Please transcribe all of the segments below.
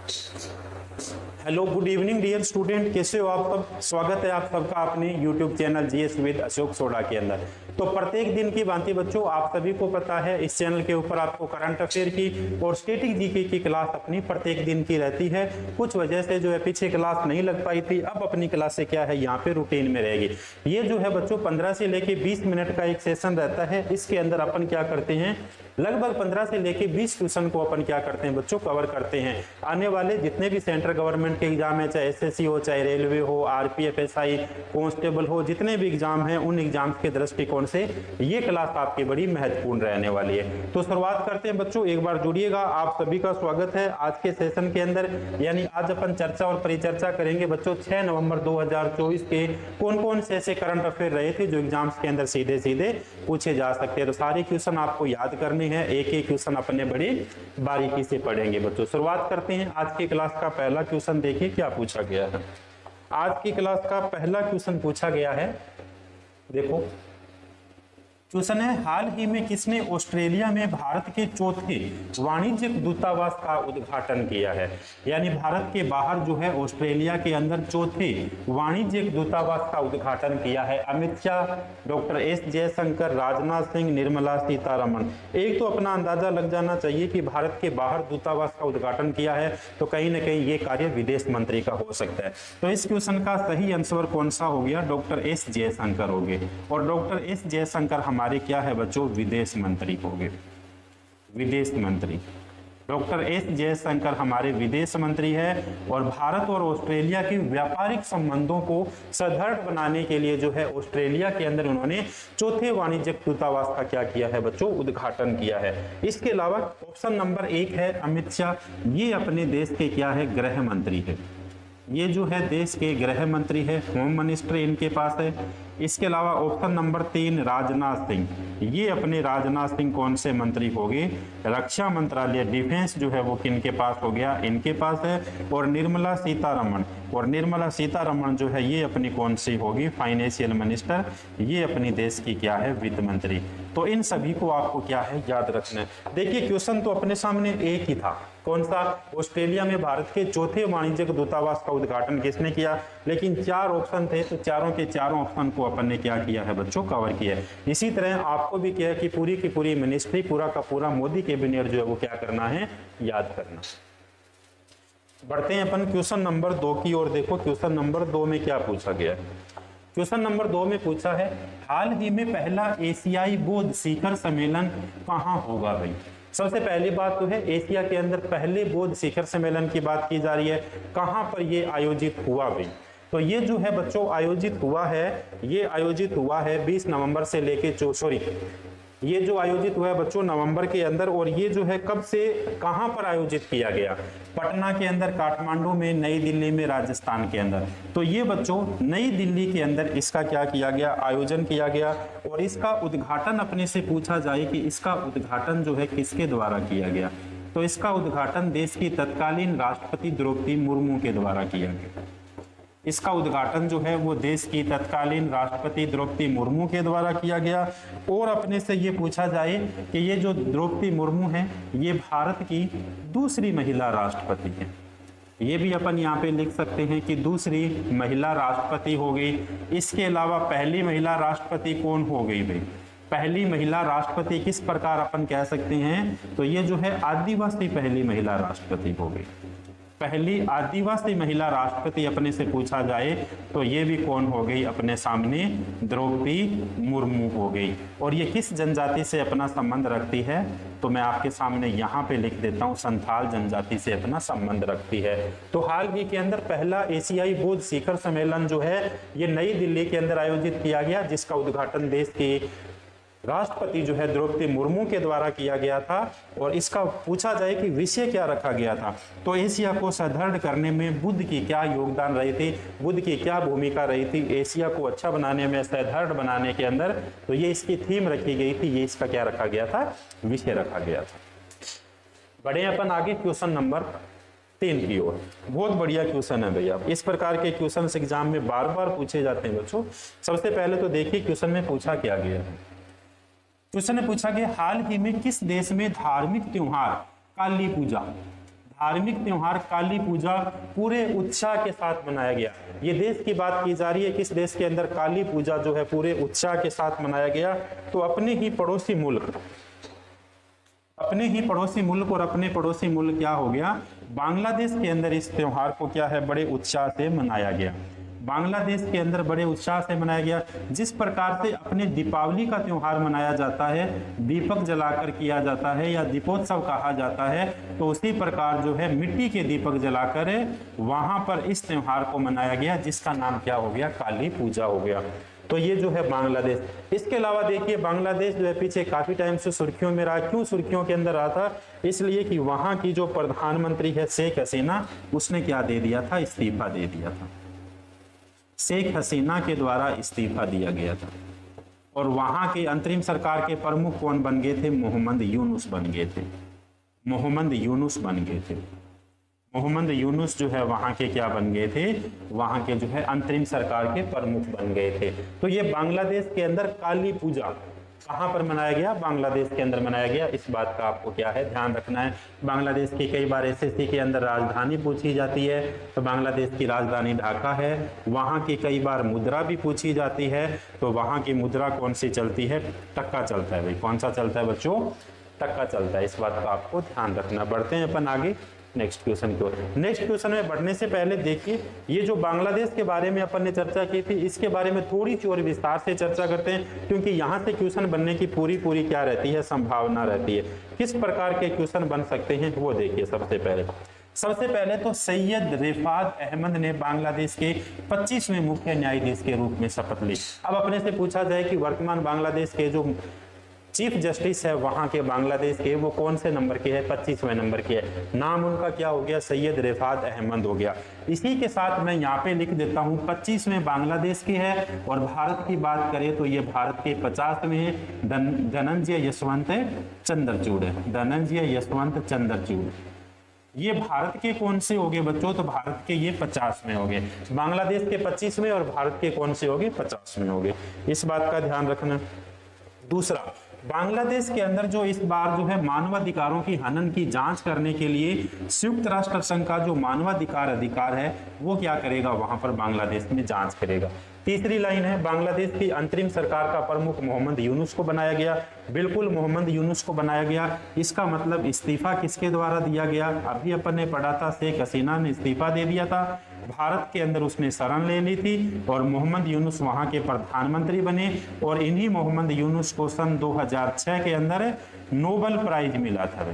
Hello, good evening dear student, कैसे हो आप सब। स्वागत है आप सबका अपने YouTube channel GS with Ashok Soda के अंदर। तो प्रत्येक दिन की भांति बच्चों, आप सभी को पता है इस चैनल के ऊपर आपको करंट अफेयर की और स्टैटिक जीके की क्लास अपनी प्रत्येक दिन की रहती है। कुछ वजह से जो है पीछे क्लास नहीं लग पाई थी, अब अपनी क्लास से क्या है यहाँ पे रूटीन में रहेगी। ये जो है बच्चों 15 से लेके 20 मिनट का एक सेशन रहता है। इसके अंदर अपन क्या करते हैं, लगभग 15 से लेके 20 क्वेश्चन को अपन क्या करते हैं बच्चों, कवर करते हैं। आने वाले जितने भी सेंट्रल गवर्नमेंट के एग्जाम है, चाहे एसएससी हो, चाहे रेलवे हो, आरपीएफ, एसआई, कांस्टेबल हो, जितने भी एग्जाम हैं उन एग्जाम्स के दृष्टिकोण से ये क्लास आपकी बड़ी महत्वपूर्ण रहने वाली है। तो शुरुआत करते हैं बच्चों, एक बार जुड़िएगा। आप सभी का स्वागत है आज के सेशन के अंदर। यानी आज अपन चर्चा और परिचर्चा करेंगे बच्चों 6 नवंबर 2024 के कौन कौन से ऐसे करंट अफेयर रहे थे जो एग्जाम्स के अंदर सीधे सीधे पूछे जा सकते हैं। तो सारे क्वेश्चन आपको याद करने हैं, एक एक क्वेश्चन अपने बड़ी बारीकी से पढ़ेंगे बच्चों। शुरुआत करते हैं आज की क्लास का पहला क्वेश्चन। देखिए क्या पूछा गया है। आज की क्लास का पहला क्वेश्चन पूछा गया है, देखो क्वेश्चन है, हाल ही में किसने ऑस्ट्रेलिया में भारत के चौथे वाणिज्यिक दूतावास का उद्घाटन किया है। यानी भारत के बाहर जो है ऑस्ट्रेलिया के अंदर चौथे वाणिज्यिक दूतावास का उद्घाटन किया है। Amit Shah, doctor S Jaishankar, Rajnath Singh, Nirmala Sitharaman. एक तो अपना अंदाजा लग जाना चाहिए कि भारत के बाहर दूतावास का उद्घाटन किया है, तो कहीं ना कहीं ये कार्य विदेश मंत्री का हो सकता है। तो इस क्वेश्चन का सही आंसर कौन सा हो गया, डॉक्टर एस जयशंकर हो गए। और डॉक्टर एस जयशंकर हमारे क्या है बच्चों, विदेश मंत्री हो गए। विदेश मंत्री डॉक्टर एस जयशंकर हमारे विदेश मंत्री है। और भारत और ऑस्ट्रेलिया के व्यापारिक संबंधों को सुदृढ़ बनाने के लिए जो है ऑस्ट्रेलिया के अंदर उन्होंने चौथे वाणिज्यिक दूतावास का क्या किया है बच्चों, उद्घाटन किया है। इसके अलावा ऑप्शन नंबर 1 है अमित शाह, ये अपने देश के क्या है, गृह मंत्री है। ये जो है देश के गृह मंत्री है, होम मिनिस्टर इनके पास है। इसके अलावा ऑप्शन नंबर 3 राजनाथ सिंह, ये अपने राजनाथ सिंह कौन से मंत्री हो गए, रक्षा मंत्रालय, डिफेंस जो है वो किनके पास हो गया, इनके पास है। और निर्मला सीतारमण, और निर्मला सीतारमण जो है ये अपनी कौन सी होगी, फाइनेंशियल मिनिस्टर, ये अपनी देश की क्या है, वित्त मंत्री। तो इन सभी को आपको क्या है याद रखना है। देखिए क्वेश्चन तो अपने सामने एक ही था, कौन सा, ऑस्ट्रेलिया में भारत के चौथे वाणिज्यिक दूतावास का उद्घाटन किसने किया। लेकिन 4 ऑप्शन थे, तो चारों के चारों ऑप्शन को अपन ने क्या किया है बच्चों, कवर किया है। इसी तरह आपको भी क्या है कि पूरी की पूरी मिनिस्ट्री, पूरा का पूरा मोदी कैबिनेट जो है वो क्या करना है, याद करना। बढ़ते हैं अपन क्वेश्चन नंबर 2 की ओर। देखो क्वेश्चन नंबर 2 में क्या पूछा गया है। क्वेश्चन नंबर 2 में पूछा है, हाल ही में पहला एशियाई बौद्ध शिखर सम्मेलन कहाँ होगा भाई। सबसे पहली बात तो है एशिया के अंदर पहले बौद्ध शिखर सम्मेलन की बात की जा रही है, कहां पर ये आयोजित हुआ भाई। तो ये जो है बच्चों आयोजित हुआ है, ये आयोजित हुआ है 20 नवंबर से लेके ये जो आयोजित हुआ है बच्चों नवंबर के अंदर। और ये जो है कब से कहां पर आयोजित किया गया, पटना के अंदर, काठमांडू में, नई दिल्ली में, राजस्थान के अंदर। तो ये बच्चों नई दिल्ली के अंदर इसका क्या किया गया, आयोजन किया गया। और इसका उद्घाटन अपने से पूछा जाए कि इसका उद्घाटन जो है किसके द्वारा किया गया, तो इसका उद्घाटन देश की तत्कालीन राष्ट्रपति द्रौपदी मुर्मू के द्वारा किया गया। इसका उद्घाटन जो है वो देश की तत्कालीन राष्ट्रपति द्रौपदी मुर्मू के द्वारा किया गया। और अपने से ये पूछा जाए कि ये जो द्रौपदी मुर्मू है ये भारत की दूसरी महिला राष्ट्रपति है। ये भी अपन यहाँ पे लिख सकते हैं कि दूसरी महिला राष्ट्रपति हो गई। इसके अलावा पहली महिला राष्ट्रपति कौन हो गई भाई, पहली महिला राष्ट्रपति किस प्रकार अपन कह सकते हैं, तो ये जो है आदिवासी पहली महिला राष्ट्रपति हो गई। पहली आदिवासी महिला राष्ट्रपति अपने से पूछा जाए तो ये भी कौन हो गई, अपने सामने द्रौपदी मुर्मू हो गई। और ये किस जनजाति से अपना संबंध रखती है, तो मैं आपके सामने यहाँ पे लिख देता हूँ, संथाल जनजाति से अपना संबंध रखती है। तो हाल ही के अंदर पहला एशियाई बौद्ध शिखर सम्मेलन जो है ये नई दिल्ली के अंदर आयोजित किया गया, जिसका उद्घाटन देश के राष्ट्रपति जो है द्रौपदी मुर्मू के द्वारा किया गया था। और इसका पूछा जाए कि विषय क्या रखा गया था, तो एशिया को सुदृढ़ करने में बुद्ध की क्या योगदान रही थी, बुद्ध की क्या भूमिका रही थी एशिया को अच्छा बनाने में, सुदृढ़ बनाने के अंदर। तो ये इसकी थीम रखी गई थी, ये इसका क्या रखा गया था, विषय रखा गया था। बढ़े अपन आगे क्वेश्चन नंबर 3 की ओर। बहुत बढ़िया क्वेश्चन है भैया, इस प्रकार के क्वेश्चन एग्जाम में बार बार पूछे जाते हैं बच्चों। सबसे पहले तो देखिए क्वेश्चन में पूछा क्या गया है। क्वेश्चन ने पूछा कि हाल ही में किस देश में धार्मिक त्योहार काली पूजा धार्मिक त्योहार काली पूजा पूरे उत्साह के साथ मनाया गया। ये देश की बात की जा रही है, किस देश के अंदर काली पूजा जो है पूरे उत्साह के साथ मनाया गया, तो अपने ही पड़ोसी मुल्क और अपने पड़ोसी मुल्क क्या हो गया, बांग्लादेश के अंदर इस त्योहार को क्या है बड़े उत्साह से मनाया गया। बांग्लादेश के अंदर बड़े उत्साह से मनाया गया। जिस प्रकार से अपने दीपावली का त्योहार मनाया जाता है, दीपक जलाकर किया जाता है या दीपोत्सव कहा जाता है, तो उसी प्रकार जो है मिट्टी के दीपक जलाकर वहां पर इस त्योहार को मनाया गया, जिसका नाम क्या हो गया, काली पूजा हो गया। तो ये जो है बांग्लादेश। इसके अलावा देखिए बांग्लादेश जो है पीछे काफी टाइम से सुर्खियों में रहा। क्यों सुर्खियों के अंदर रहा था? इसलिए कि वहां की जो प्रधानमंत्री है शेख हसीना, उसने क्या दे दिया था, इस्तीफा दे दिया था। शेख हसीना के द्वारा इस्तीफा दिया गया था। और वहां के अंतरिम सरकार के प्रमुख कौन बन गए थे? मोहम्मद यूनुस बन गए थे। मोहम्मद यूनुस जो है वहां के क्या बन गए थे, वहां के जो है अंतरिम सरकार के प्रमुख बन गए थे। तो ये बांग्लादेश के अंदर काली पूजा कहां पर मनाया गया? बांग्लादेश के अंदर मनाया गया। इस बात का आपको क्या है ध्यान रखना है। बांग्लादेश की कई बार एसएससी के अंदर राजधानी पूछी जाती है, तो बांग्लादेश की राजधानी ढाका है। वहां की कई बार मुद्रा भी पूछी जाती है, तो वहां की मुद्रा कौन सी चलती है? टक्का चलता है भाई। कौन सा चलता है बच्चों? टक्का चलता है। इस बात का आपको ध्यान रखना। बढ़ते हैं अपन आगे नेक्स्ट क्वेश्चन को। नेक्स्ट क्वेश्चन में बढ़ने से पहले देखिए, ये जो बांग्लादेश के बारे में अपन ने चर्चा की थी, इसके बारे में थोड़ी सी और विस्तार से चर्चा करते हैं, क्योंकि यहाँ से क्वेश्चन बनने की पूरी क्या रहती है, संभावना रहती है। किस प्रकार के क्वेश्चन बन सकते हैं वो देखिए। सबसे पहले तो सैयद रिफात अहमद ने बांग्लादेश के 25वें मुख्य न्यायाधीश के रूप में शपथ ली। अब अपने से पूछा जाए कि वर्तमान बांग्लादेश के जो चीफ जस्टिस है वहां के बांग्लादेश के, वो कौन से नंबर के है? 25वें नंबर के है। नाम उनका क्या हो गया? सैयद रिफात अहमद हो गया। इसी के साथ मैं यहाँ पे लिख देता हूँ 25वें बांग्लादेश की है, और भारत की बात करें तो ये भारत के 50वें है। धनंजय यशवंत चंद्रचूड़ है। धनंजय यशवंत चंद्रचूड़ ये भारत के कौन से हो गए बच्चों? तो भारत के ये 50वें हो गए। बांग्लादेश के 25वें और भारत के कौन से हो गए? 50वें हो गए। इस बात का ध्यान रखना। दूसरा, बांग्लादेश के अंदर जो इस बार जो है मानवाधिकारों की हनन की जांच करने के लिए संयुक्त राष्ट्र संघ का जो मानवाधिकार अधिकार है वो क्या करेगा? वहां पर बांग्लादेश में जांच करेगा। तीसरी लाइन है, बांग्लादेश की अंतरिम सरकार का प्रमुख मोहम्मद यूनुस को बनाया गया। बिल्कुल मोहम्मद यूनुस को बनाया गया। इसका मतलब इस्तीफा किसके द्वारा दिया गया? अभी अपन ने पढ़ा था, शेख हसीना ने इस्तीफा दे दिया था। भारत के अंदर उसने शरण ले ली थी और मोहम्मद यूनुस वहां के प्रधानमंत्री बने। और इन्हीं मोहम्मद यूनुस को सन 2006 के अंदर नोबेल प्राइज मिला था।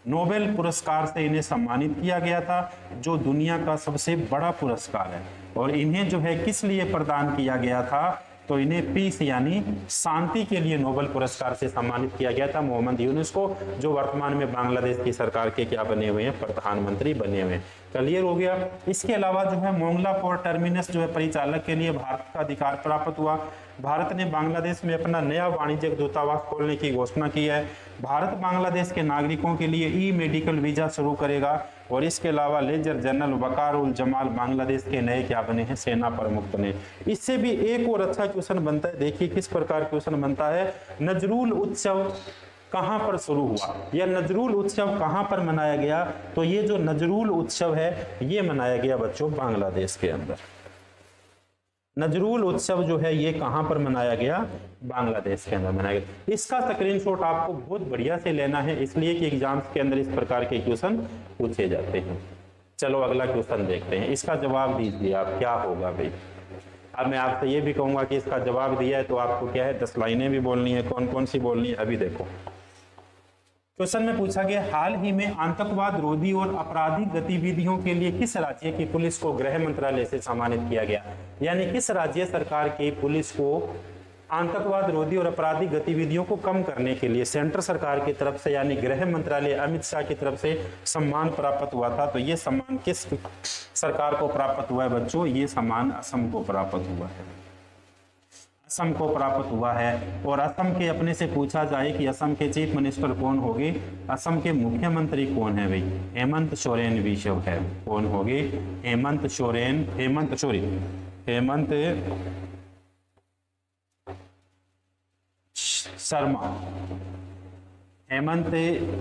नोबेल पुरस्कार से इन्हें सम्मानित किया गया था, जो दुनिया का सबसे बड़ा पुरस्कार है। और इन्हें जो है किस लिए प्रदान किया गया था? तो इन्हें पीस यानी शांति के लिए नोबेल पुरस्कार से सम्मानित किया गया था मोहम्मद यूनुस को, जो वर्तमान में बांग्लादेश की सरकार के क्या बने हुए हैं? प्रधानमंत्री बने हुए हैं। क्लियर हो गया। इसके अलावा जो है मोंगला पोर्ट टर्मिनस जो है परिचालक के लिए भारत का अधिकार प्राप्त हुआ। भारत ने बांग्लादेश में अपना नया वाणिज्यिक दूतावास खोलने की घोषणा की है। भारत बांग्लादेश के नागरिकों के लिए ई मेडिकल वीजा शुरू करेगा। और इसके अलावा लेजर जनरल वकार उल जमाल बांग्लादेश के नए क्या बने हैं? सेना प्रमुख बने। इससे भी एक और अच्छा क्वेश्चन बनता है। देखिए किस प्रकार क्वेश्चन बनता है। नजरुल उत्सव कहां पर शुरू हुआ, या नजरुल उत्सव कहां पर मनाया गया? तो ये जो नजरुल उत्सव है ये मनाया गया बच्चों बांग्लादेश के अंदर। नजरुल उत्सव जो है ये कहां पर मनाया गया? बांग्लादेश के अंदर मनाया गया। इसका स्क्रीनशॉट आपको बहुत बढ़िया से लेना है, इसलिए कि एग्जाम्स के अंदर इस प्रकार के क्वेश्चन पूछे जाते हैं। चलो अगला क्वेश्चन देखते हैं। इसका जवाब दीजिए आप, क्या होगा भाई? अब मैं आपसे ये भी कहूंगा कि इसका जवाब दिया है तो आपको क्या है 10 लाइनें भी बोलनी है। कौन कौन सी बोलनी है अभी देखो। क्वेश्चन में पूछा गया, हाल ही में आतंकवाद रोधी और आपराधिक गतिविधियों के लिए किस राज्य की पुलिस को गृह मंत्रालय से सम्मानित किया गया? यानी किस राज्य सरकार की पुलिस को आतंकवाद रोधी और आपराधिक गतिविधियों को कम करने के लिए सेंट्रल सरकार की तरफ से यानी गृह मंत्रालय अमित शाह की तरफ से सम्मान प्राप्त हुआ था? तो ये सम्मान किस सरकार को प्राप्त हुआ है बच्चों? ये सम्मान असम को प्राप्त हुआ है। असम को प्राप्त हुआ है। और असम के अपने से पूछा जाए कि असम के चीफ मिनिस्टर कौन होंगे? असम के मुख्यमंत्री कौन है भाई? हेमंत सोरेन विश्व है। कौन होंगे? हेमंत शर्मा। हेमंत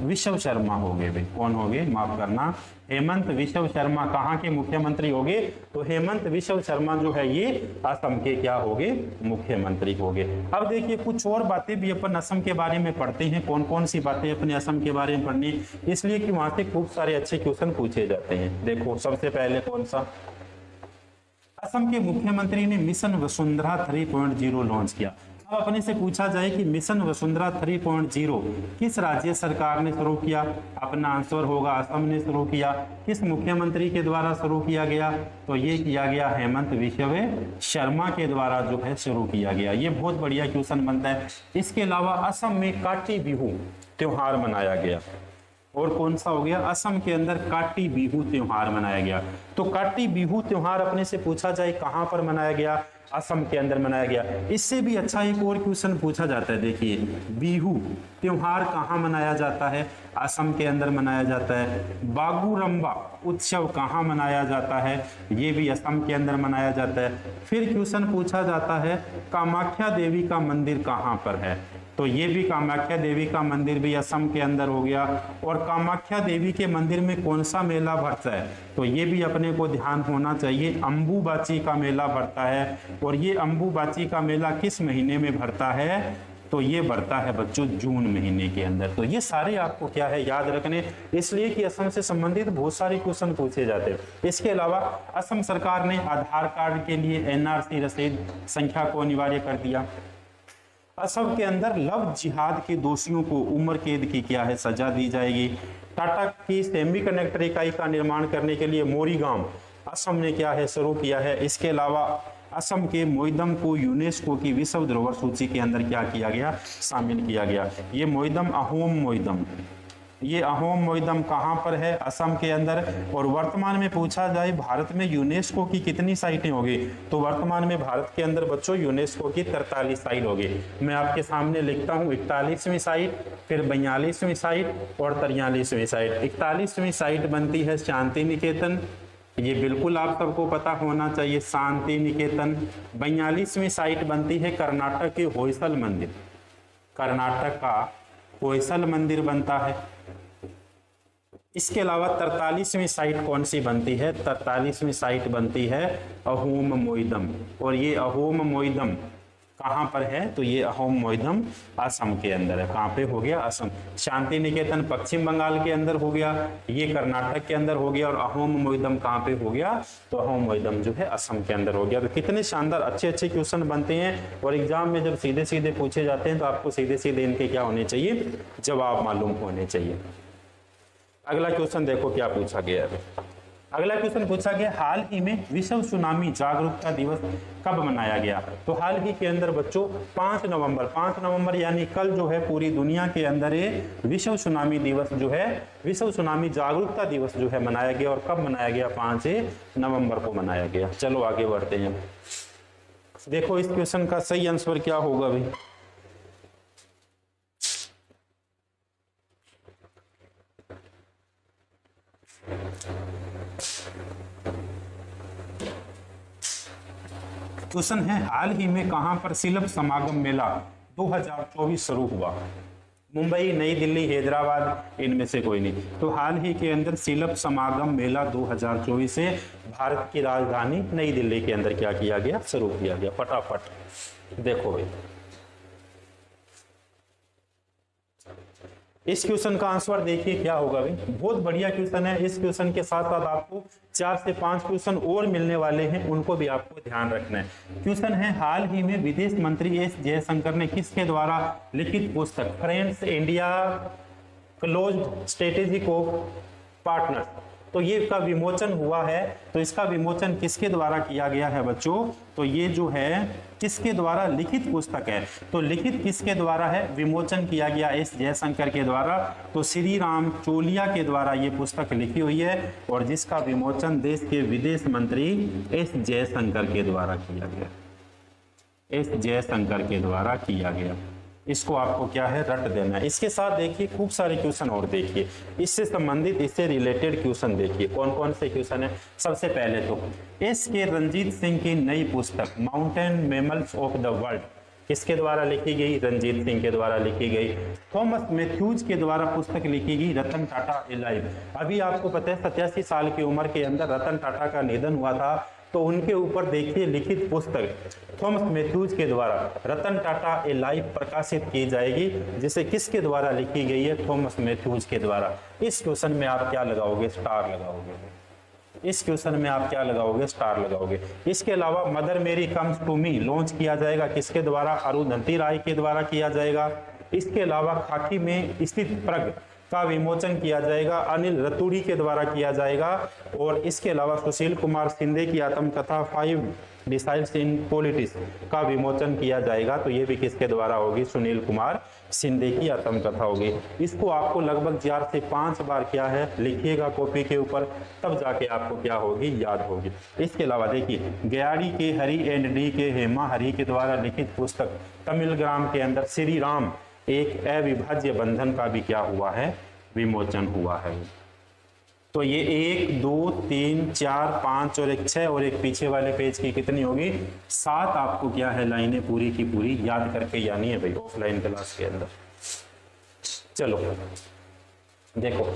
विश्व शर्मा हो गए भाई, कौन हो गए, माफ करना, हेमंत विश्व शर्मा कहाँ के मुख्यमंत्री हो गए, तो हेमंत विश्व शर्मा जो है ये असम के क्या हो गए, मुख्यमंत्री हो गए। अब देखिए कुछ और बातें भी अपन असम के बारे में पढ़ते हैं, कौन कौन सी बातें अपने असम के बारे में पढ़नी, इसलिए कि वहां से खूब सारे अच्छे क्वेश्चन पूछे जाते हैं। देखो सबसे पहले कौन सा, असम के मुख्यमंत्री ने मिशन वसुंधरा 3.0 लॉन्च किया। अब अपने से पूछा जाए कि मिशन वसुंधरा 3.0 किस राज्य सरकार ने शुरू किया, अपना आंसर होगा असम ने शुरू किया। किस मुख्यमंत्री के द्वारा शुरू किया गया, तो ये किया गया हेमंत विश्व शर्मा के द्वारा जो है शुरू किया गया। ये बहुत बढ़िया क्वेश्चन बनता है। इसके अलावा असम में काटी बिहू त्योहार मनाया गया, और कौन सा हो गया, असम के अंदर काटी बिहू त्योहार मनाया गया। तो काटी बिहू त्योहार अपने से पूछा जाए कहां पर मनाया गया, असम के अंदर मनाया गया। इससे भी अच्छा एक और क्वेश्चन पूछा जाता है, देखिए बिहू त्योहार कहाँ मनाया जाता है, असम के अंदर मनाया जाता है। बागुरम्बा उत्सव कहाँ मनाया जाता है, ये भी असम के अंदर मनाया जाता है। फिर क्वेश्चन पूछा जाता है कामाख्या देवी का मंदिर कहाँ पर है, तो ये भी कामाख्या देवी का मंदिर भी असम के अंदर हो गया। और कामाख्या देवी के मंदिर में कौन सा मेला भरता है, तो ये भी अपने को ध्यान होना चाहिए, अंबुबाची का मेला भरता है। और ये अंबुबाची का मेला किस महीने में भरता है, तो ये भरता है बच्चों जून महीने के अंदर। तो ये सारे आपको क्या है याद रखने, इसलिए कि असम से संबंधित बहुत सारे क्वेश्चन पूछे जाते हैं। इसके अलावा असम सरकार ने आधार कार्ड के लिए एनआरसी रसीद संख्या को अनिवार्य कर दिया। असम के अंदर लव जिहाद के दोषियों को उम्र कैद की क्या है, सजा दी जाएगी। टाटा की सेमीकंडक्टर इकाई का निर्माण करने के लिए मोरीगांव असम ने क्या है शुरू किया है। इसके अलावा असम के मोइदम को यूनेस्को की विश्व धरोहर सूची के अंदर क्या किया गया, शामिल किया गया। ये मोइदम अहोम मोइदम, ये अहोम मोइदम कहाँ पर है, असम के अंदर। और वर्तमान में पूछा जाए भारत में यूनेस्को की कितनी साइटें होगी, तो वर्तमान में भारत के अंदर बच्चों यूनेस्को की 43 साइट होगी। मैं आपके सामने लिखता हूँ 41वीं साइट, फिर 42वीं साइट और 43वीं साइट। 41वीं साइट बनती है शांति निकेतन, ये बिल्कुल आप सबको पता होना चाहिए, शांति निकेतन। 42वीं साइट बनती है कर्नाटक के होयसल मंदिर, कर्नाटक का होयसल मंदिर बनता है। इसके अलावा 43वीं साइट कौन सी बनती है, 43वीं साइट बनती है अहोम मोइदम। और ये अहोम मोइदम कहाँ पर है, तो ये अहोम मोइदम असम के अंदर है। कहाँ पे हो गया, असम। शांति निकेतन पश्चिम बंगाल के अंदर हो गया, ये कर्नाटक के अंदर हो गया। और अहोम मोइदम कहाँ पे हो गया, तो अहोम मोइदम जो है असम के अंदर हो गया। तो कितने शानदार अच्छे अच्छे क्वेश्चन बनते हैं, और एग्जाम में जब सीधे सीधे पूछे जाते हैं तो आपको सीधे सीधे इनके क्या होने चाहिए, जवाब मालूम होने चाहिए। अगला क्वेश्चन देखो क्या पूछा गया है। अगला क्वेश्चन पूछा गया हाल ही में विश्व सुनामी जागरूकता दिवस कब मनाया गया, तो हाल ही के अंदर बच्चों 5 नवंबर यानी कल जो है पूरी दुनिया के अंदर ये विश्व सुनामी दिवस जो है, विश्व सुनामी जागरूकता दिवस जो है मनाया गया। और कब मनाया गया, 5 नवंबर को मनाया गया। चलो आगे बढ़ते हैं। देखो इस क्वेश्चन का सही आंसर क्या होगा भाई, क्वेश्चन है हाल ही में कहां पर शिल्प समागम मेला 2024 शुरू हुआ। मुंबई, नई दिल्ली, हैदराबाद, इनमें से कोई नहीं। तो हाल ही के अंदर शिल्प समागम मेला 2024 से भारत की राजधानी नई दिल्ली के अंदर क्या किया गया, शुरू किया गया। फटाफट देखो भाई, इस क्वेश्चन का आंसर देखिए क्या होगा भाई, बहुत बढ़िया क्वेश्चन है। इस क्वेश्चन के साथ साथ आपको 4 से 5 क्वेश्चन और मिलने वाले हैं, उनको भी आपको ध्यान रखना है। क्वेश्चन है हाल ही में विदेश मंत्री एस जयशंकर ने किसके द्वारा लिखित पुस्तक friends India closed strategic of partners, तो ये का विमोचन हुआ है। तो इसका विमोचन किसके द्वारा किया गया है बच्चों, तो ये जो है किसके द्वारा लिखित पुस्तक है, तो लिखित किसके द्वारा है, विमोचन किया गया एस जयशंकर के द्वारा। तो श्री राम चोलिया के द्वारा ये पुस्तक लिखी हुई है, और जिसका विमोचन देश के विदेश मंत्री एस जयशंकर के द्वारा किया गया, एस जयशंकर के द्वारा किया गया। इसको आपको क्या है, रट देना है। इसके साथ देखिए खूब सारे क्वेश्चन और देखिए, इससे संबंधित, इससे रिलेटेड क्वेश्चन देखिए कौन कौन से क्वेश्चन है। सबसे पहले तो एस के रंजीत सिंह की नई पुस्तक mountain mammals of the world किसके द्वारा लिखी गई? रंजीत सिंह के द्वारा लिखी गई। थॉमस मैथ्यूज के द्वारा पुस्तक लिखी गई रतन टाटा ए लाइफ। अभी आपको पता है 87 साल की उम्र के अंदर रतन टाटा का निधन हुआ था, तो उनके ऊपर देखिए लिखित पुस्तक थॉमस मैथ्यूज के द्वारा रतन टाटा ए लाइफ प्रकाशित की जाएगी, जिसे किसके द्वारा लिखी गई है? थॉमस मैथ्यूज के द्वारा। इस क्वेश्चन में आप क्या लगाओगे? स्टार लगाओगे। इस क्वेश्चन में आप क्या लगाओगे? स्टार लगाओगे। इसके अलावा मदर मेरी कम्स टू मी लॉन्च किया जाएगा किसके द्वारा? अरुंधति राय के द्वारा किया जाएगा। इसके अलावा खाकी में स्थित प्रग का विमोचन किया जाएगा अनिल रतूड़ी के द्वारा किया जाएगा। और इसके अलावा सुशील कुमार शिंदे की आत्मकथा 5 डिसाइड्स इन पॉलिटिक्स का विमोचन किया जाएगा, तो ये भी किसके द्वारा होगी? सुनील कुमार शिंदे की आत्मकथा होगी। इसको आपको लगभग 4 से 5 बार क्या है लिखिएगा कॉपी के ऊपर, तब जाके आपको क्या होगी? याद होगी। इसके अलावा देखिए गयाड़ी के हरि एंड डी के हेमा हरि के द्वारा लिखित पुस्तक तमिलग्राम के अंदर श्री राम एक अविभाज्य बंधन का भी क्या हुआ है? विमोचन हुआ है। तो ये 1 2 3 4 5 और एक 6 और एक पीछे वाले पेज की कितनी होगी? 7 आपको क्या है लाइनें पूरी की पूरी याद करके यानी है भाई ऑफलाइन क्लास के अंदर। चलो देखो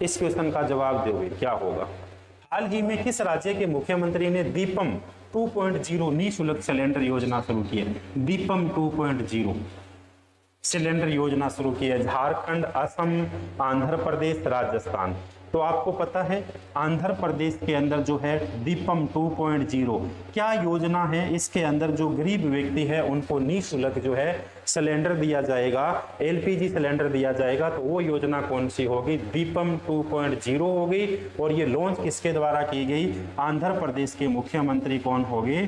इस क्वेश्चन का जवाब दोगे क्या होगा? हाल ही में किस राज्य के मुख्यमंत्री ने दीपम 2.0 निःशुल्क सिलेंडर योजना शुरू की है? दीपम 2.0 सिलेंडर योजना शुरू की है। झारखंड, असम, आंध्र प्रदेश, राजस्थान। तो आपको पता है आंध्र प्रदेश के अंदर जो है दीपम 2.0 क्या योजना है? इसके अंदर जो गरीब व्यक्ति है उनको निःशुल्क जो है सिलेंडर दिया जाएगा, एलपीजी सिलेंडर दिया जाएगा। तो वो योजना कौन सी होगी? दीपम 2.0 होगी। और ये लॉन्च किसके द्वारा की गई? आंध्र प्रदेश के मुख्यमंत्री कौन होंगे?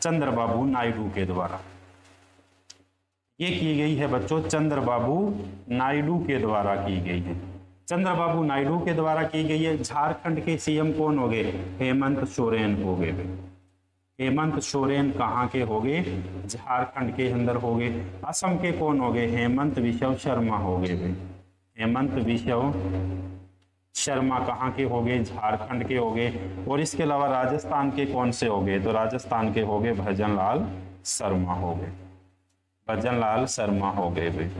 चंद्रबाबू नायडू के द्वारा। ये की गई है बच्चों चंद्रबाबू नायडू के द्वारा की गई है। चंद्रबाबू नायडू के द्वारा की गई है। झारखंड के सीएम कौन हो गए? हेमंत सोरेन हो गए। हेमंत सोरेन कहाँ के हो गए? झारखंड के अंदर हो गए। असम के कौन हो गए? हेमंत बिश्व शर्मा हो गए। हेमंत बिश्व शर्मा कहाँ के हो गए? झारखंड के हो गए। और इसके अलावा राजस्थान के कौन से हो गए? तो राजस्थान के हो गए भजनलाल शर्मा हो गए। भजनलाल शर्मा हो गए भाई।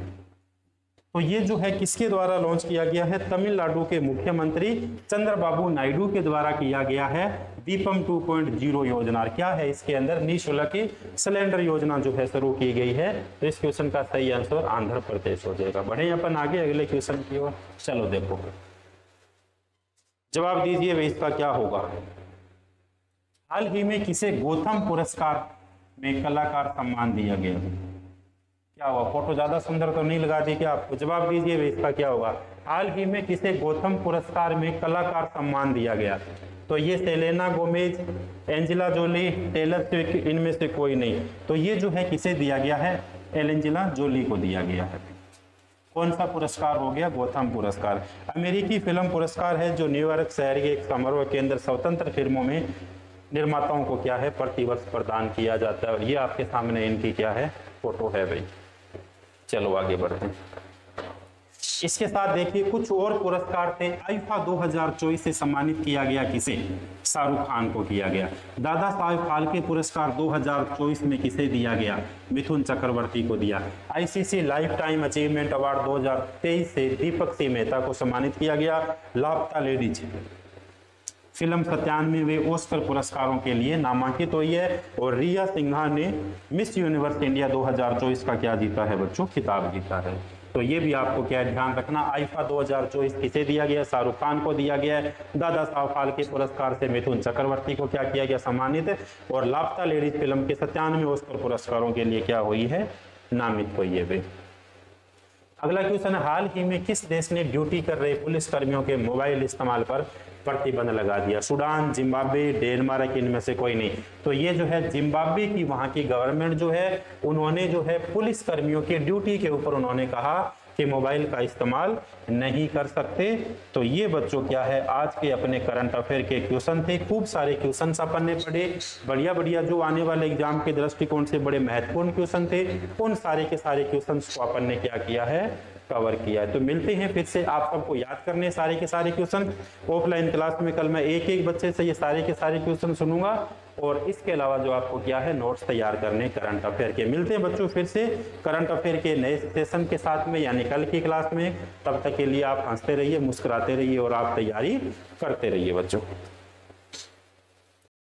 तो ये जो है किसके द्वारा लॉन्च किया गया है? तमिलनाडु के मुख्यमंत्री चंद्रबाबू नायडू के द्वारा किया गया है दीपम 2.0 योजना। क्या है इसके अंदर? निःशुल्क सिलेंडर योजना जो है शुरू की गई है। तो इस क्वेश्चन का सही आंसर आंध्र प्रदेश हो जाएगा। बढ़े अपन आगे अगले क्वेश्चन की ओर। चलो देखो जवाब दीजिए भाई इसका क्या होगा? हाल ही में किसे गौतम पुरस्कार में कलाकार सम्मान दिया गया? क्या हुआ? फोटो ज्यादा सुंदर तो नहीं लगा दी क्या आपको? जवाब दीजिए भाई इसका क्या होगा? हाल ही में किसे गौतम पुरस्कार में कलाकार सम्मान दिया गया? तो ये सेलेना गोमेज, एंजेला जोली, टेलर स्विफ्ट, इनमें से कोई नहीं। तो ये जो है किसे दिया गया है? एंजेला जोली को दिया गया है। कौन सा पुरस्कार हो गया? गौतम पुरस्कार। अमेरिकी फिल्म पुरस्कार है जो न्यूयॉर्क शहर के एक समारोह के अंदर स्वतंत्र फिल्मों में निर्माताओं को क्या है प्रतिवर्ष प्रदान किया जाता है। और ये आपके सामने इनकी क्या है फोटो है भाई। चलो आगे बढ़ते हैं। इसके साथ देखिए कुछ और पुरस्कार थे। आईफा 2024 से सम्मानित किया गया किसे? शाहरुख खान को किया गया। दादा साहेब फाल्के पुरस्कार 2024 में किसे दिया गया? मिथुन चक्रवर्ती को दिया। ICC life time achievement award 2023 से दीपक सी मेहता को सम्मानित किया गया। लापता लेडीज फिल्म 97वें ऑस्कर पुरस्कारों के लिए नामांकित हुई है। और रिया सिन्हा ने मिस यूनिवर्स इंडिया 2024 का क्या जीता है बच्चों? खिताब जीता है। तो ये भी आपको क्या ध्यान रखना, आईफा 2024 किसे दिया गया? शाहरुख खान को दिया गया है। दादा साहब फाल्के पुरस्कार से मिथुन चक्रवर्ती को क्या किया गया? सम्मानित। और लापता लेडीज फिल्म के 97वें ऑस्कर पुरस्कारों के लिए क्या हुई है? नामित हुई है वे। अगला क्वेश्चन है, हाल ही में किस देश ने ड्यूटी कर रहे पुलिस कर्मियों के मोबाइल इस्तेमाल पर प्रतिबंध लगा दिया? सूडान, जिम्बाब्वे, डेनमार्क, इनमें से कोई नहीं। तो ये जो है जिम्बाब्वे की वहां की गवर्नमेंट जो है उन्होंने जो है पुलिस कर्मियों की ड्यूटी के ऊपर उन्होंने कहा कि मोबाइल का इस्तेमाल नहीं कर सकते। तो ये बच्चों क्या है आज के अपने करंट अफेयर के क्वेश्चन थे। खूब सारे क्वेश्चन अपन ने पढ़े, बढ़िया बढ़िया जो आने वाले एग्जाम के दृष्टिकोण से बड़े महत्वपूर्ण क्वेश्चन थे, उन सारे के सारे क्वेश्चन को अपन ने क्या किया है कवर किया है। तो मिलते हैं फिर से, आप सबको याद करने सारे के सारे क्वेश्चन ऑफलाइन क्लास में। कल मैं एक एक बच्चे से ये सारे के सारे क्वेश्चन सुनूंगा और इसके अलावा जो आपको क्या है नोट्स तैयार करने करंट अफेयर के। मिलते हैं बच्चों फिर से करंट अफेयर के नए सेशन के साथ में, यानी कल की क्लास में। तब तक के लिए आप हंसते रहिए, मुस्कुराते रहिए और आप तैयारी करते रहिए बच्चों।